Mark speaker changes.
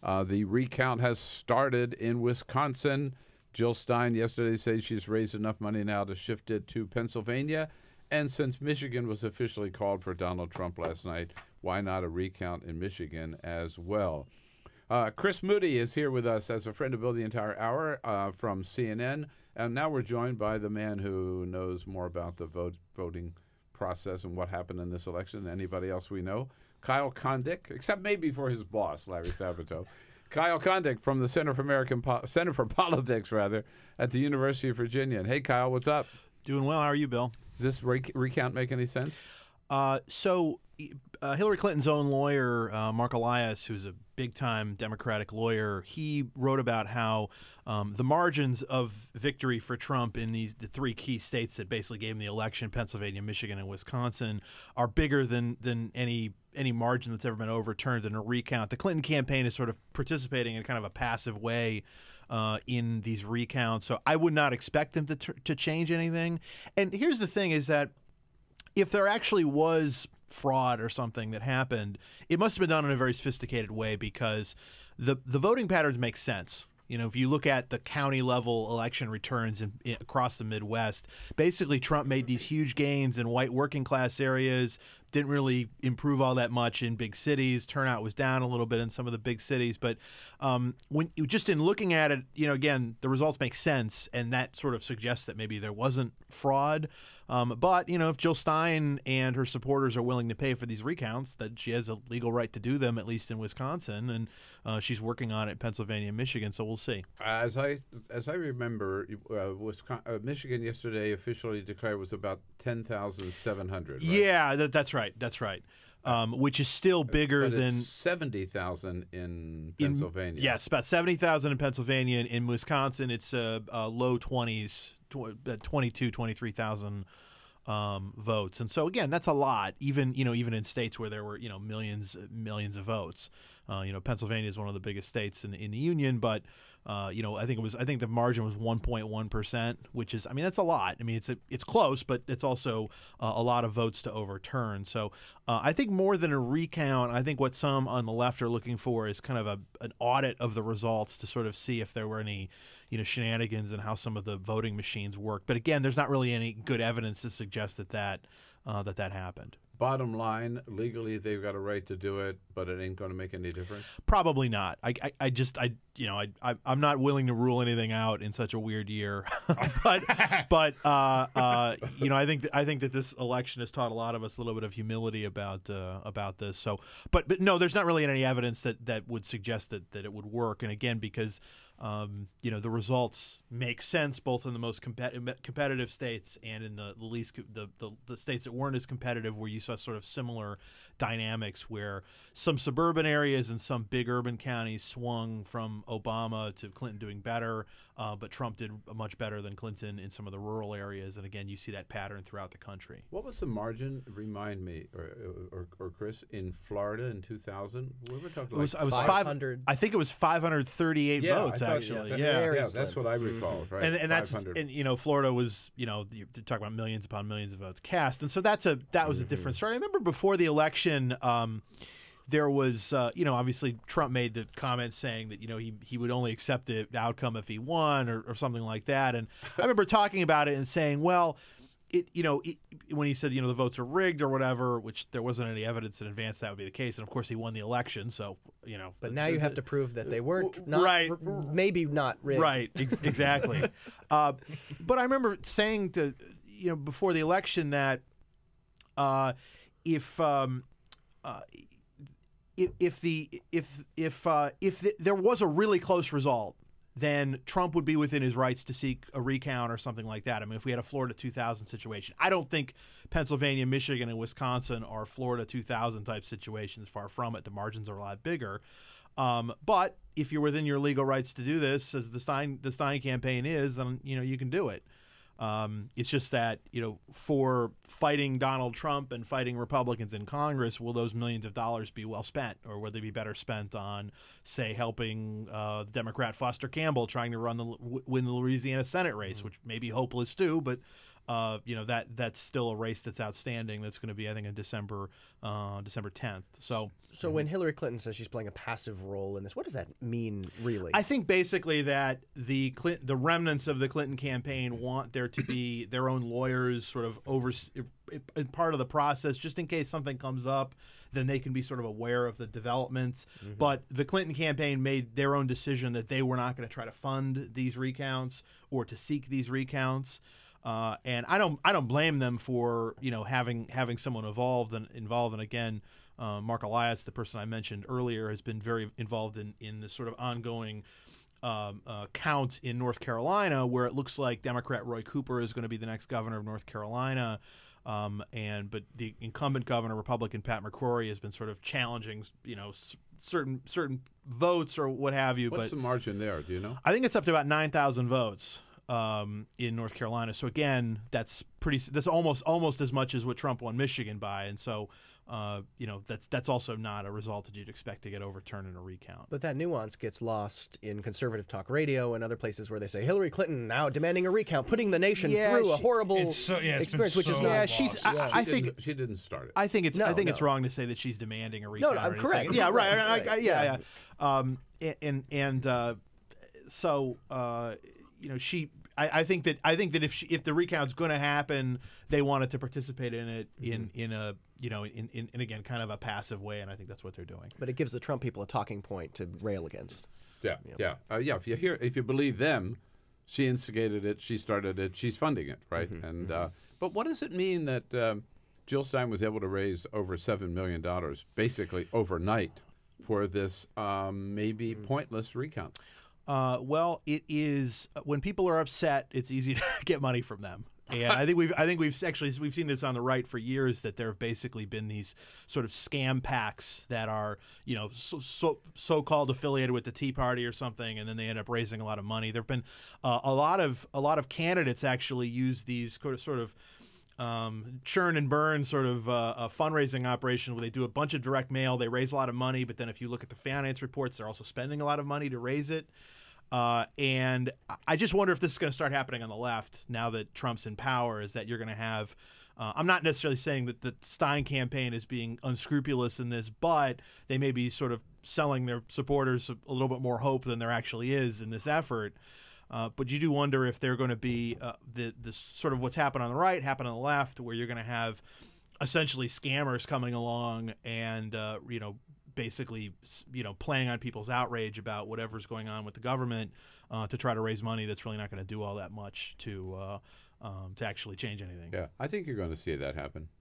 Speaker 1: The recount has started in Wisconsin. Jill Stein yesterday said she's raised enough money now to shift it to Pennsylvania. And since Michigan was officially called for Donald Trump last night, why not a recount in Michigan as well? Chris Moody is here with us as a friend of Bill the entire hour from CNN. And now we're joined by the man who knows more about the voting process and what happened in this election than anybody else we know, Kyle Kondik, except maybe for his boss, Larry Sabato. Kyle Kondik from the Center for Politics, at the University of Virginia. And hey, Kyle, what's up?
Speaker 2: Doing well. How are you, Bill?
Speaker 1: Does this recount make any sense?
Speaker 2: Hillary Clinton's own lawyer, Mark Elias, who's a big-time Democratic lawyer, he wrote about how the margins of victory for Trump in the three key states that basically gave him the election, Pennsylvania, Michigan, and Wisconsin, are bigger than any margin that's ever been overturned in a recount. The Clinton campaign is sort of participating in kind of a passive way in these recounts, so I would not expect them to change anything. And here's the thing is that if there actually was fraud or something that happened, it must have been done in a very sophisticated way because the voting patterns make sense. You know, if you look at the county level election returns across the Midwest, basically Trump made these huge gains in white working class areas, didn't really improve all that much in big cities. Turnout was down a little bit in some of the big cities. But when you just in looking at it, you know, again, the results make sense. And that sort of suggests that maybe there wasn't fraud. But, you know, if Jill Stein and her supporters are willing to pay for these recounts, that she has a legal right to do them, at least in Wisconsin. And she's working on it in Pennsylvania and Michigan. So we'll see. As
Speaker 1: I remember, Michigan yesterday officially declared was about 10,700. Right?
Speaker 2: Yeah, that's right. That's right. Which is still bigger than
Speaker 1: 70,000 in Pennsylvania.
Speaker 2: Yes, about 70,000 in Pennsylvania. In Wisconsin, it's low 20s, 23,000 votes. And so again, that's a lot. Even in states where there were millions of votes. Pennsylvania is one of the biggest states in the union, but I think the margin was 1.1%, which is, that's a lot. It's close, but it's also a lot of votes to overturn. So I think more than a recount, I think what some on the left are looking for is kind of an audit of the results to sort of see if there were any shenanigans in how some of the voting machines work. But again, there's not really any good evidence to suggest that happened.
Speaker 1: Bottom line, legally they've got a right to do it, but it ain't going to make any difference.
Speaker 2: Probably not. I'm not willing to rule anything out in such a weird year, but I think that this election has taught a lot of us a little bit of humility about this. So, but no, there's not really any evidence that would suggest that it would work. And again, because the results make sense both in the most competitive states and in the least the states that weren't as competitive, where you saw sort of similar dynamics, where some suburban areas and some big urban counties swung from Obama to Clinton doing better, but Trump did much better than Clinton in some of the rural areas. And again, you see that pattern throughout the country.
Speaker 1: What was the margin? Remind me, or Chris, in Florida in 2000? We were talking
Speaker 2: like 500. I think it was 538 votes. Actually,
Speaker 1: that's what I recall, right?
Speaker 2: And Florida was, you're talking about millions upon millions of votes cast, and so that was a different story. I remember before the election, there was, obviously Trump made the comment saying that he would only accept the outcome if he won or something like that, and I remember talking about it and saying, well, when he said, the votes are rigged or whatever, which there wasn't any evidence in advance that would be the case. And of course he won the election. So,
Speaker 3: but now you have to prove that they weren't maybe not rigged.
Speaker 2: Right. Exactly. But I remember saying to, before the election that if there was a really close result, then Trump would be within his rights to seek a recount or something like that. If we had a Florida 2000 situation, I don't think Pennsylvania, Michigan, and Wisconsin are Florida 2000 type situations. Far from it. The margins are a lot bigger. But if you're within your legal rights to do this, as the Stein campaign is, then you can do it. It's just that, for fighting Donald Trump and fighting Republicans in Congress, will those millions of dollars be well spent, or will they be better spent on, say, helping the Democrat Foster Campbell trying to win the Louisiana Senate race, which may be hopeless too, but that's still a race that's outstanding. That's going to be, I think, in December 10th. So
Speaker 3: when Hillary Clinton says she's playing a passive role in this, what does that mean, really?
Speaker 2: I think basically that the remnants of the Clinton campaign want there to be their own lawyers sort of part of the process, just in case something comes up, then they can be sort of aware of the developments. But the Clinton campaign made their own decision that they were not going to try to fund these recounts or to seek these recounts. And I don't blame them for having someone involved. And again, Mark Elias, the person I mentioned earlier, has been very involved in this sort of ongoing count in North Carolina, where it looks like Democrat Roy Cooper is going to be the next governor of North Carolina. But the incumbent governor, Republican Pat McCrory, has been sort of challenging, certain votes or what have you.
Speaker 1: What's the margin there? Do you know?
Speaker 2: I think it's up to about 9,000 votes in North Carolina. So again, that's almost as much as what Trump won Michigan by, and so that's also not a result that you'd expect to get overturned in a recount.
Speaker 3: But that nuance gets lost in conservative talk radio and other places where they say Hillary Clinton now demanding a recount, putting the nation through a horrible experience, which is not.
Speaker 2: I think
Speaker 1: she didn't start it.
Speaker 2: I think it's wrong to say that she's demanding a recount.
Speaker 3: No, I'm correct.
Speaker 2: Yeah, right.
Speaker 3: Right.
Speaker 2: Yeah. So I think that if the recount's going to happen, they wanted to participate in it in again kind of a passive way, and I think that's what they're doing.
Speaker 3: But it gives the Trump people a talking point to rail against.
Speaker 1: Yeah. If you believe them, she instigated it, she started it, she's funding it, right? But what does it mean that Jill Stein was able to raise over $7 million basically overnight for this maybe pointless recount?
Speaker 2: Well, it is when people are upset, it's easy to get money from them. And I think we've seen this on the right for years, that there have basically been these sort of scam PACs that are so-called affiliated with the Tea Party or something, and then they end up raising a lot of money. There've been a lot of candidates actually use these sort of churn and burn sort of a fundraising operation where they do a bunch of direct mail, they raise a lot of money, but then if you look at the finance reports, they're also spending a lot of money to raise it. And I just wonder if this is going to start happening on the left now that Trump's in power, is that you're going to have I'm not necessarily saying that the Stein campaign is being unscrupulous in this, but they may be sort of selling their supporters a little bit more hope than there actually is in this effort. But you do wonder if they're going to be the sort of what's happened on the right, happen on the left, where you're going to have essentially scammers coming along and basically playing on people's outrage about whatever's going on with the government to try to raise money that's really not going to do all that much to actually change anything.
Speaker 1: Yeah, I think you're going to see that happen.